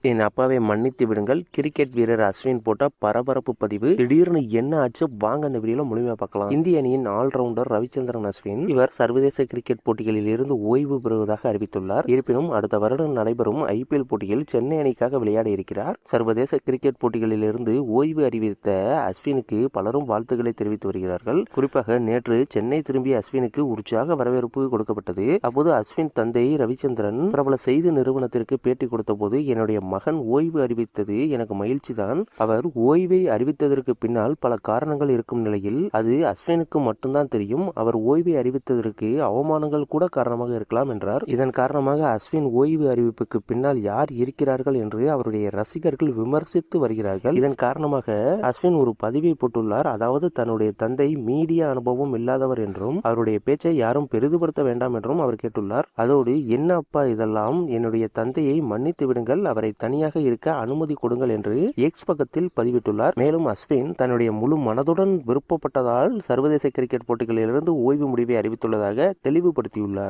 என் அப்பாவை மன்னித்து விடுங்கள். கிரிக்கெட் வீரர் அஸ்வின் போட்ட பரபரப்பு பதிவு. திடீர்னு என்ன ஆச்சு வாங்க அந்த வீடியோல முழுமையா பார்க்கலாம். இந்திய அணியின் ஆல்ரவுண்டர் ரவிச்சந்திரன் அஸ்வின் இவர் சர்வதேச கிரிக்கெட் போட்டிகளில் இருந்து ஓய்வு பெறுவதாக அறிவித்துள்ளார். இருப்பினும் அடுத்த வருடம் நடைபெறும் IPL போட்டியில் சென்னை அணிக்காக விளையாட இருக்கிறார். சர்வதேச கிரிக்கெட் போட்டிகளில் இருந்து ஓய்வு அறிவித்த அஸ்வினுக்கு பலரும் வாழ்த்துக்களை தெரிவித்து வருகிறார்கள். குறிப்பாக நேற்று சென்னை திரும்பிய அஸ்வினுக்கு உற்சாக வரவேற்பு கொடுக்கப்பட்டது. அப்போது அஸ்வின் தந்தை ரவிச்சந்திரன் பிரபல செய்தி நிறுவனத்திற்கு பேட்டி கொடுத்த போது, என்னுடைய மகன் ஓய்வு அறிவித்தது எனக்கு மகிழ்ச்சி தான். அவர் ஓய்வை அறிவித்ததற்கு பின்னால் பல காரணங்கள் இருக்கும் நிலையில் அது அஸ்வினுக்கு மட்டும்தான் தெரியும். அவர் ஓய்வை அறிவித்ததற்கு அவமானங்கள் கூட காரணமாக இருக்கலாம் என்றார். இதன் காரணமாக அஸ்வின் ஓய்வு அறிவிப்புக்கு பின்னால் யார் இருக்கிறார்கள் என்று அவருடைய ரசிகர்கள் விமர்சித்து வருகிறார்கள். இதன் காரணமாக அஸ்வின் ஒரு பதிவை போட்டுள்ளார். அதாவது தன்னுடைய தந்தை மீடியா அனுபவம் இல்லாதவர் என்றும் அவருடைய பேச்சை யாரும் பெரிதுபடுத்த வேண்டாம் என்றும் அவர் கேட்டுள்ளார். அதோடு என்ன அப்பா இதெல்லாம், என்னுடைய தந்தையை மன்னித்து விடுங்கள், அவரை தனியாக இருக்க அனுமதி கொடுங்கள் என்று எக்ஸ் பக்கத்தில் பதிவிட்டுள்ளார். மேலும் அஸ்வின் தன்னுடைய முழு மனதுடன் விருப்பப்பட்டதால் சர்வதேச கிரிக்கெட் போட்டிகளிலிருந்து ஓய்வு முடிவை அறிவித்துள்ளதாக தெளிவுபடுத்தியுள்ளார்.